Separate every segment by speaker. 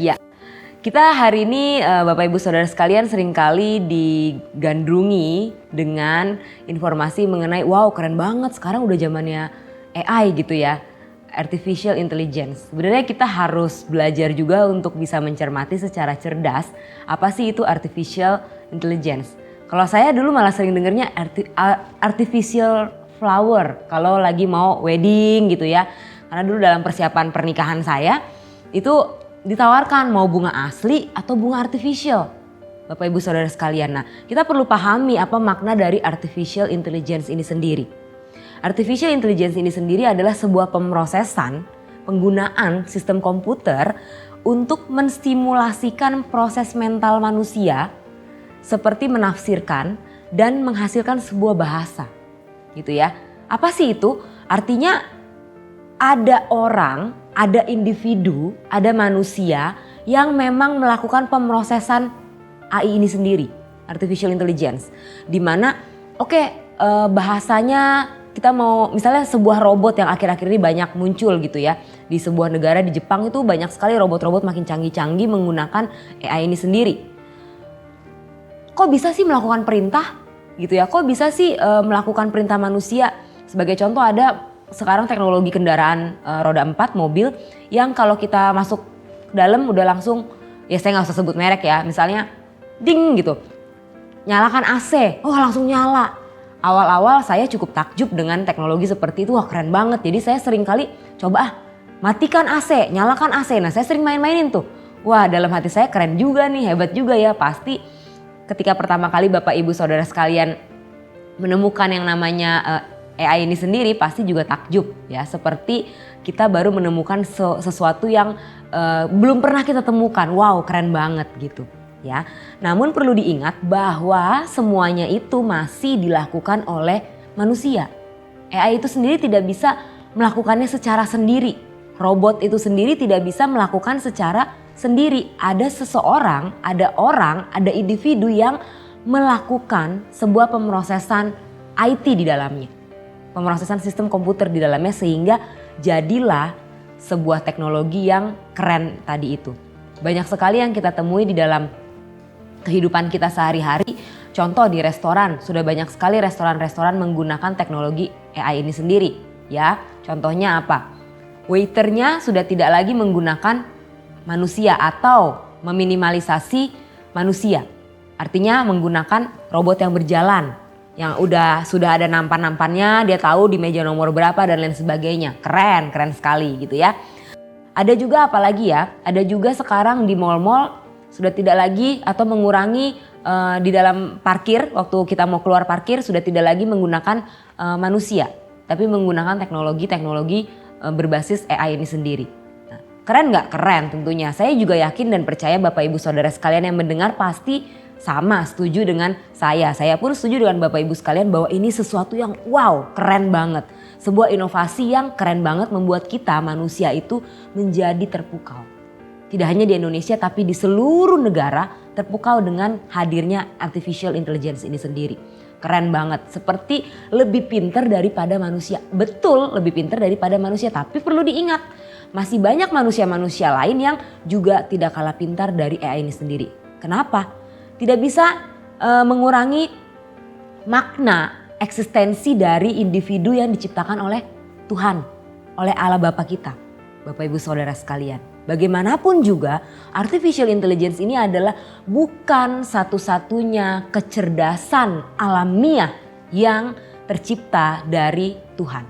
Speaker 1: Ya, kita hari ini Bapak Ibu Saudara sekalian seringkali digandrungi dengan informasi mengenai wow keren banget sekarang udah zamannya AI gitu ya. Artificial Intelligence. Sebenarnya kita harus belajar juga untuk bisa mencermati secara cerdas apa sih itu Artificial Intelligence. Kalau saya dulu malah sering dengernya artificial flower kalau lagi mau wedding gitu ya. Karena dulu dalam persiapan pernikahan saya itu ditawarkan mau bunga asli atau bunga artificial. Bapak Ibu Saudara sekalian, nah kita perlu pahami apa makna dari Artificial Intelligence ini sendiri. Artificial Intelligence ini sendiri adalah sebuah pemrosesan penggunaan sistem komputer untuk menstimulasikan proses mental manusia seperti menafsirkan dan menghasilkan sebuah bahasa gitu ya. Apa sih itu? Artinya ada orang, ada individu, ada manusia yang memang melakukan pemrosesan AI ini sendiri, Artificial Intelligence. Di mana bahasanya kita mau misalnya sebuah robot yang akhir-akhir ini banyak muncul gitu ya. Di sebuah negara di Jepang itu banyak sekali robot-robot makin canggih-canggih menggunakan AI ini sendiri. Kok bisa sih melakukan perintah gitu ya? Kok bisa sih melakukan perintah manusia? Sebagai contoh ada sekarang teknologi kendaraan roda 4 mobil yang kalau kita masuk dalam udah langsung, ya saya nggak usah sebut merek ya, misalnya ding gitu. Nyalakan AC, oh langsung nyala. Awal-awal saya cukup takjub dengan teknologi seperti itu, wah keren banget. Jadi saya sering kali coba matikan AC, nyalakan AC. Nah saya sering main-mainin tuh. Wah dalam hati saya keren juga nih, hebat juga ya. Pasti ketika pertama kali Bapak Ibu Saudara sekalian menemukan yang namanya AI ini sendiri pasti juga takjub ya. Seperti kita baru menemukan sesuatu yang belum pernah kita temukan. Wow keren banget gitu. Ya, namun perlu diingat bahwa semuanya itu masih dilakukan oleh manusia. AI itu sendiri tidak bisa melakukannya secara sendiri. Robot itu sendiri tidak bisa melakukan secara sendiri. Ada seseorang, ada orang, ada individu yang melakukan sebuah pemrosesan IT di dalamnya. Pemrosesan sistem komputer di dalamnya sehingga jadilah sebuah teknologi yang keren tadi itu. Banyak sekali yang kita temui di dalam kehidupan kita sehari-hari. Contoh di restoran, sudah banyak sekali restoran-restoran menggunakan teknologi AI ini sendiri. Ya, contohnya apa? Waiternya sudah tidak lagi menggunakan manusia atau meminimalisasi manusia. Artinya menggunakan robot yang berjalan, yang sudah ada nampan-nampannya, dia tahu di meja nomor berapa dan lain sebagainya. Keren sekali gitu ya. Ada juga apalagi ya, ada juga sekarang di mal-mal sudah tidak lagi atau mengurangi di dalam parkir, waktu kita mau keluar parkir sudah tidak lagi menggunakan manusia. Tapi menggunakan teknologi berbasis AI ini sendiri. Nah, keren nggak? Keren tentunya. Saya juga yakin dan percaya Bapak Ibu Saudara sekalian yang mendengar pasti sama setuju dengan saya. Saya pun setuju dengan Bapak Ibu sekalian bahwa ini sesuatu yang wow keren banget. Sebuah inovasi yang keren banget membuat kita manusia itu menjadi terpukau. Tidak hanya di Indonesia tapi di seluruh negara terpukau dengan hadirnya Artificial Intelligence ini sendiri. Keren banget, seperti lebih pintar daripada manusia. Betul lebih pintar daripada manusia, tapi perlu diingat masih banyak manusia-manusia lain yang juga tidak kalah pintar dari AI ini sendiri. Kenapa? Tidak bisa mengurangi makna eksistensi dari individu yang diciptakan oleh Tuhan, oleh Allah Bapa kita. Bapak Ibu Saudara sekalian. Bagaimanapun juga Artificial Intelligence ini adalah bukan satu-satunya kecerdasan alamiah yang tercipta dari Tuhan.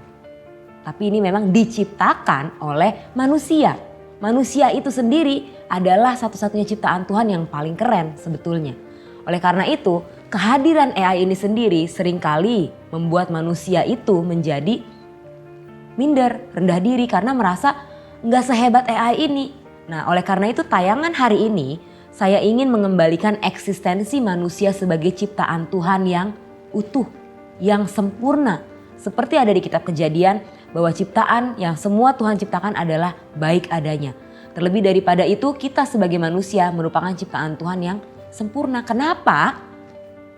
Speaker 1: Tapi ini memang diciptakan oleh manusia. Manusia itu sendiri adalah satu-satunya ciptaan Tuhan yang paling keren sebetulnya. Oleh karena itu kehadiran AI ini sendiri seringkali membuat manusia itu menjadi minder, rendah diri karena merasa nggak sehebat AI ini. Nah oleh karena itu tayangan hari ini saya ingin mengembalikan eksistensi manusia sebagai ciptaan Tuhan yang utuh, yang sempurna. Seperti ada di kitab Kejadian bahwa ciptaan yang semua Tuhan ciptakan adalah baik adanya. Terlebih daripada itu kita sebagai manusia merupakan ciptaan Tuhan yang sempurna. Kenapa?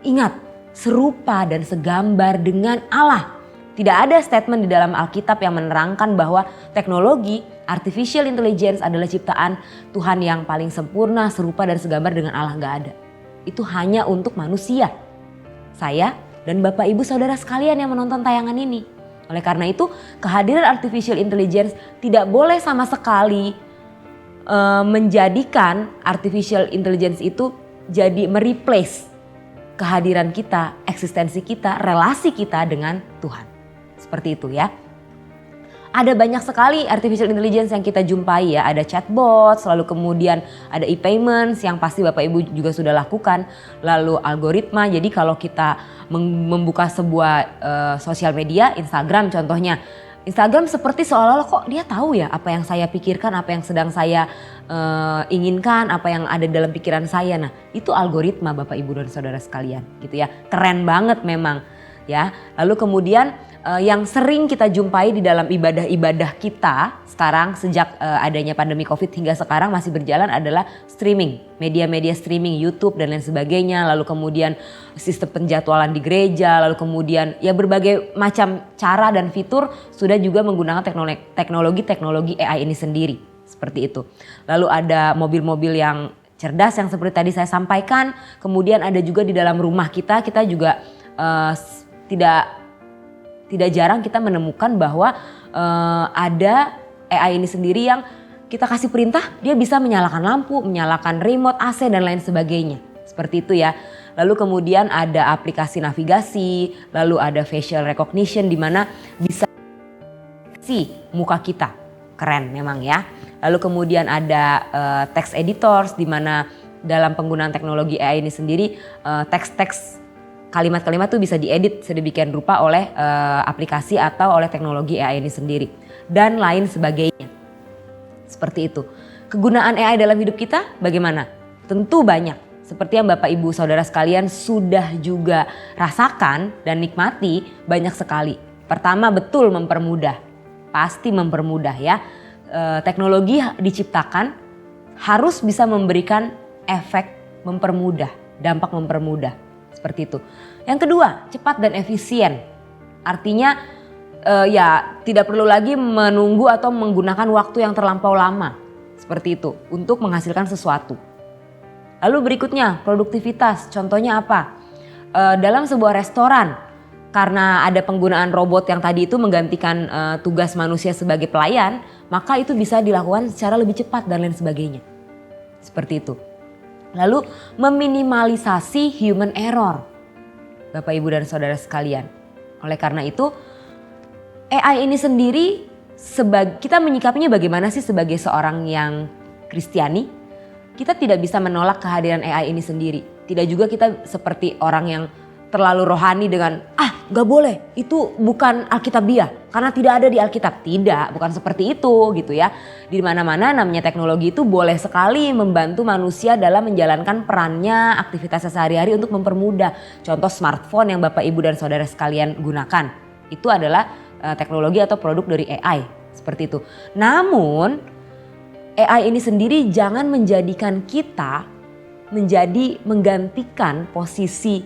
Speaker 1: Ingat, serupa dan segambar dengan Allah. Tidak ada statement di dalam Alkitab yang menerangkan bahwa teknologi Artificial intelligence adalah ciptaan Tuhan yang paling sempurna, serupa dan segambar dengan Allah, nggak ada. Itu hanya untuk manusia. Saya dan Bapak Ibu Saudara sekalian yang menonton tayangan ini. Oleh karena itu, kehadiran artificial intelligence tidak boleh sama sekali menjadikan artificial intelligence itu jadi mereplace kehadiran kita, eksistensi kita, relasi kita dengan Tuhan. Seperti itu ya. Ada banyak sekali artificial intelligence yang kita jumpai ya. Ada chatbot, lalu kemudian ada e-payments yang pasti Bapak Ibu juga sudah lakukan. Lalu algoritma, jadi kalau kita membuka sebuah sosial media, Instagram contohnya. Instagram seperti seolah-olah kok dia tahu ya apa yang saya pikirkan, apa yang sedang saya inginkan, apa yang ada dalam pikiran saya. Nah itu algoritma Bapak Ibu dan Saudara sekalian gitu ya. Keren banget memang ya. Lalu kemudian yang sering kita jumpai di dalam ibadah-ibadah kita sekarang sejak adanya pandemi Covid hingga sekarang masih berjalan adalah streaming, media-media streaming, YouTube dan lain sebagainya. Lalu kemudian sistem penjadwalan di gereja, lalu kemudian ya berbagai macam cara dan fitur sudah juga menggunakan teknologi AI ini sendiri. Seperti itu. Lalu ada mobil-mobil yang cerdas yang seperti tadi saya sampaikan. Kemudian ada juga di dalam rumah kita juga tidak jarang kita menemukan bahwa ada AI ini sendiri yang kita kasih perintah dia bisa menyalakan lampu, menyalakan remote AC dan lain sebagainya. Seperti itu ya. Lalu kemudian ada aplikasi navigasi, lalu ada facial recognition di mana bisa si muka kita. Keren memang ya. Lalu kemudian ada text editors di mana dalam penggunaan teknologi AI ini sendiri teks-teks kalimat-kalimat tuh bisa diedit sedemikian rupa oleh aplikasi atau oleh teknologi AI ini sendiri. Dan lain sebagainya. Seperti itu. Kegunaan AI dalam hidup kita bagaimana? Tentu banyak. Seperti yang Bapak Ibu Saudara sekalian sudah juga rasakan dan nikmati banyak sekali. Pertama betul mempermudah. Pasti mempermudah ya. Teknologi diciptakan harus bisa memberikan efek mempermudah. Dampak mempermudah. Seperti itu. Yang kedua, cepat dan efisien. Artinya ya tidak perlu lagi menunggu atau menggunakan waktu yang terlampau lama. Seperti itu untuk menghasilkan sesuatu. Lalu berikutnya, produktivitas. Contohnya apa? Dalam sebuah restoran karena ada penggunaan robot yang tadi itu menggantikan tugas manusia sebagai pelayan, maka itu bisa dilakukan secara lebih cepat dan lain sebagainya. Seperti itu. Lalu meminimalisasi human error, Bapak Ibu dan Saudara sekalian. Oleh karena itu AI ini sendiri kita menyikapinya bagaimana sih sebagai seorang yang Kristiani? Kita tidak bisa menolak kehadiran AI ini sendiri. Tidak juga kita seperti orang yang terlalu rohani dengan gak boleh itu bukan Alkitabiah karena tidak ada di Alkitab. Tidak, bukan seperti itu gitu ya. Di mana-mana namanya teknologi itu boleh sekali membantu manusia dalam menjalankan perannya, aktivitasnya sehari-hari untuk mempermudah. Contoh smartphone yang Bapak Ibu dan Saudara sekalian gunakan. Itu adalah teknologi atau produk dari AI. Seperti itu. Namun AI ini sendiri jangan menjadikan kita menggantikan posisi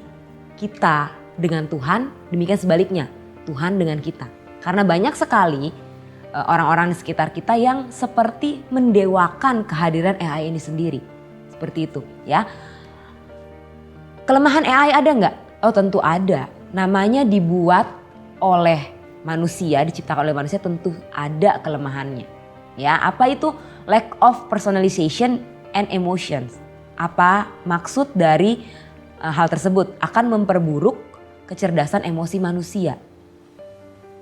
Speaker 1: kita dengan Tuhan, demikian sebaliknya Tuhan dengan kita. Karena banyak sekali orang-orang di sekitar kita yang seperti mendewakan kehadiran AI ini sendiri. Seperti itu ya. Kelemahan AI ada nggak? Oh tentu ada. Namanya dibuat oleh manusia, diciptakan oleh manusia tentu ada kelemahannya. Ya, apa itu lack of personalization and emotions? Apa maksud dari hal tersebut? Akan memperburuk kecerdasan emosi manusia.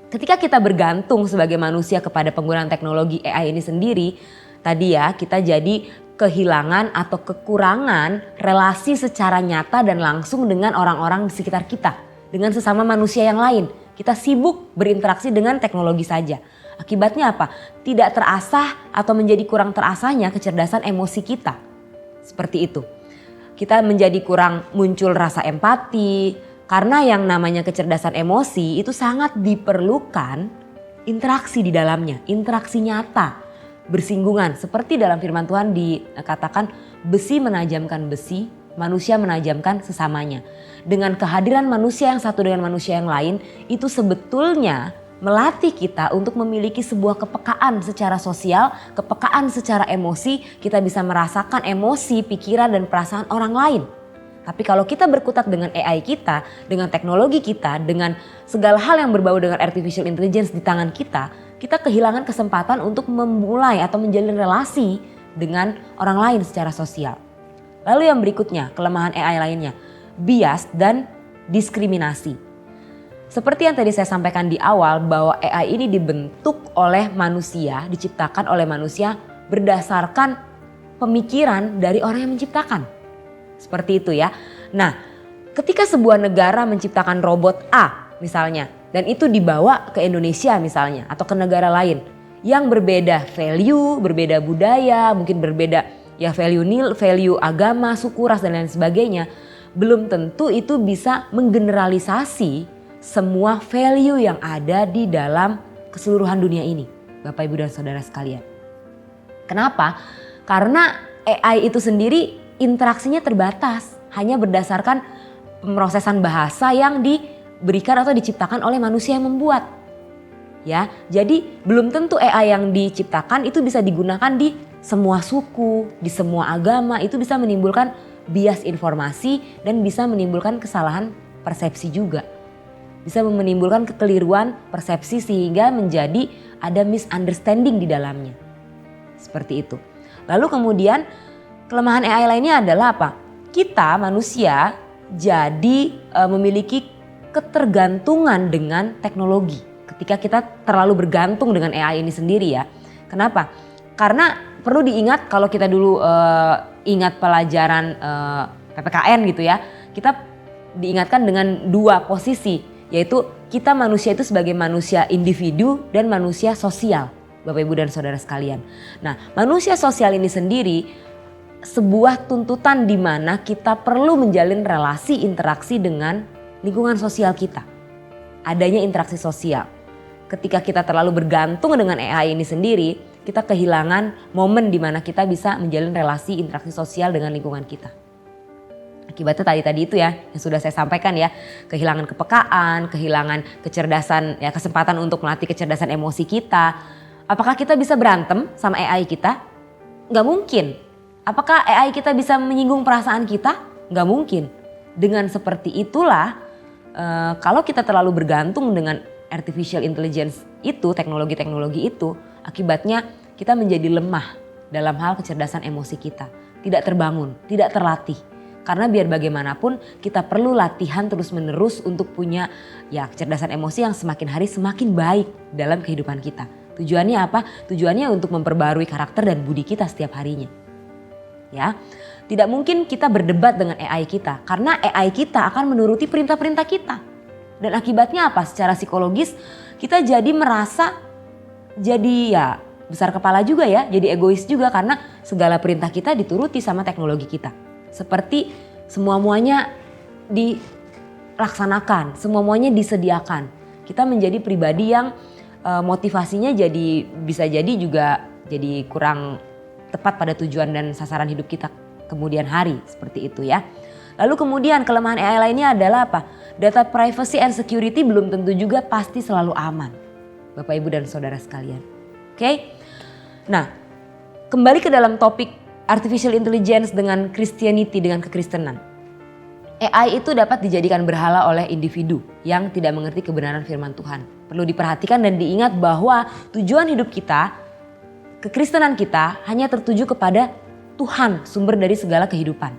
Speaker 1: Ketika kita bergantung sebagai manusia kepada penggunaan teknologi AI ini sendiri, tadi ya kita jadi kehilangan atau kekurangan relasi secara nyata dan langsung dengan orang-orang di sekitar kita, dengan sesama manusia yang lain. Kita sibuk berinteraksi dengan teknologi saja. Akibatnya apa? Tidak terasah atau menjadi kurang terasahnya kecerdasan emosi kita. Seperti itu. Kita menjadi kurang muncul rasa empati. Karena yang namanya kecerdasan emosi itu sangat diperlukan interaksi di dalamnya, interaksi nyata, bersinggungan. Seperti dalam firman Tuhan dikatakan besi menajamkan besi, manusia menajamkan sesamanya. Dengan kehadiran manusia yang satu dengan manusia yang lain itu sebetulnya melatih kita untuk memiliki sebuah kepekaan secara sosial, kepekaan secara emosi. Kita bisa merasakan emosi, pikiran dan perasaan orang lain. Tapi kalau kita berkutat dengan AI kita, dengan teknologi kita, dengan segala hal yang berbau dengan artificial intelligence di tangan kita kehilangan kesempatan untuk memulai atau menjalin relasi dengan orang lain secara sosial. Lalu yang berikutnya, kelemahan AI lainnya, bias dan diskriminasi. Seperti yang tadi saya sampaikan di awal bahwa AI ini dibentuk oleh manusia, diciptakan oleh manusia berdasarkan pemikiran dari orang yang menciptakan. Seperti itu ya. Nah, ketika sebuah negara menciptakan robot A misalnya, dan itu dibawa ke Indonesia misalnya atau ke negara lain yang berbeda value, berbeda budaya, mungkin berbeda ya value agama, suku, ras dan lain sebagainya, belum tentu itu bisa menggeneralisasi semua value yang ada di dalam keseluruhan dunia ini, Bapak Ibu dan Saudara sekalian. Kenapa? Karena AI itu sendiri interaksinya terbatas, hanya berdasarkan pemrosesan bahasa yang diberikan atau diciptakan oleh manusia yang membuat. Ya, jadi belum tentu AI yang diciptakan itu bisa digunakan di semua suku, di semua agama, itu bisa menimbulkan bias informasi dan bisa menimbulkan kesalahan persepsi juga. Bisa menimbulkan kekeliruan persepsi sehingga menjadi ada misunderstanding di dalamnya. Seperti itu. Lalu kemudian kelemahan AI lainnya adalah apa? Kita manusia jadi memiliki ketergantungan dengan teknologi. Ketika kita terlalu bergantung dengan AI ini sendiri ya. Kenapa? Karena perlu diingat kalau kita dulu ingat pelajaran PPKN gitu ya. Kita diingatkan dengan dua posisi, yaitu kita manusia itu sebagai manusia individu dan manusia sosial, Bapak Ibu dan Saudara sekalian. Nah, manusia sosial ini sendiri sebuah tuntutan di mana kita perlu menjalin relasi interaksi dengan lingkungan sosial kita. Adanya interaksi sosial. Ketika kita terlalu bergantung dengan AI ini sendiri, kita kehilangan momen di mana kita bisa menjalin relasi interaksi sosial dengan lingkungan kita. Akibatnya tadi itu ya yang sudah saya sampaikan ya, kehilangan kepekaan, kehilangan kecerdasan ya, kesempatan untuk melatih kecerdasan emosi kita. Apakah kita bisa berantem sama AI kita? Nggak mungkin. Apakah AI kita bisa menyinggung perasaan kita? Nggak mungkin. Dengan seperti itulah kalau kita terlalu bergantung dengan artificial intelligence itu, teknologi-teknologi itu, akibatnya kita menjadi lemah dalam hal kecerdasan emosi kita. Tidak terbangun, tidak terlatih. Karena biar bagaimanapun kita perlu latihan terus-menerus untuk punya ya kecerdasan emosi yang semakin hari semakin baik dalam kehidupan kita. Tujuannya apa? Tujuannya untuk memperbarui karakter dan budi kita setiap harinya. Ya, tidak mungkin kita berdebat dengan AI kita karena AI kita akan menuruti perintah-perintah kita. Dan akibatnya apa? Secara psikologis kita jadi merasa jadi ya besar kepala juga ya, jadi egois juga karena segala perintah kita dituruti sama teknologi kita. Seperti semua-muanya dilaksanakan, semua-muanya disediakan. Kita menjadi pribadi yang motivasinya jadi bisa jadi juga jadi kurang tepat pada tujuan dan sasaran hidup kita kemudian hari, seperti itu ya. Lalu kemudian kelemahan AI lainnya adalah apa? Data privacy and security belum tentu juga pasti selalu aman, Bapak Ibu dan Saudara sekalian. Oke? Nah, kembali ke dalam topik artificial intelligence dengan Christianity, dengan kekristenan. AI itu dapat dijadikan berhala oleh individu yang tidak mengerti kebenaran firman Tuhan. Perlu diperhatikan dan diingat bahwa tujuan hidup kita, kekristenan kita hanya tertuju kepada Tuhan, sumber dari segala kehidupan.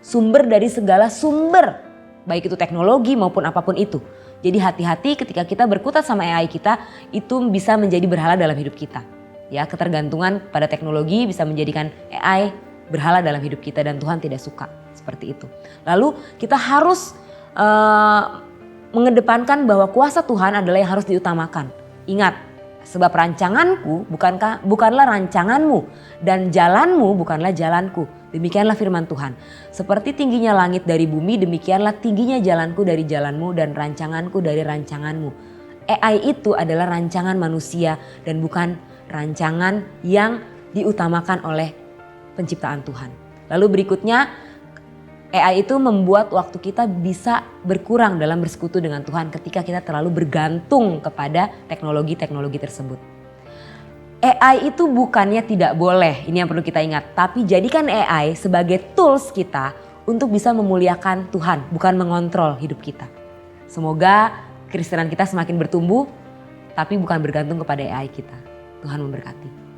Speaker 1: Sumber dari segala sumber, baik itu teknologi maupun apapun itu. Jadi hati-hati ketika kita berkutat sama AI kita, itu bisa menjadi berhala dalam hidup kita. Ya, ketergantungan pada teknologi bisa menjadikan AI berhala dalam hidup kita dan Tuhan tidak suka seperti itu. Lalu kita harus mengedepankan bahwa kuasa Tuhan adalah yang harus diutamakan. Ingat, sebab rancanganku bukanlah rancanganmu dan jalanmu bukanlah jalanku. Demikianlah firman Tuhan. Seperti tingginya langit dari bumi, demikianlah tingginya jalanku dari jalanmu dan rancanganku dari rancanganmu. AI itu adalah rancangan manusia dan bukan rancangan yang diutamakan oleh penciptaan Tuhan. Lalu berikutnya AI itu membuat waktu kita bisa berkurang dalam bersekutu dengan Tuhan ketika kita terlalu bergantung kepada teknologi-teknologi tersebut. AI itu bukannya tidak boleh, ini yang perlu kita ingat. Tapi jadikan AI sebagai tools kita untuk bisa memuliakan Tuhan, bukan mengontrol hidup kita. Semoga Kristenan kita semakin bertumbuh, tapi bukan bergantung kepada AI kita. Tuhan memberkati.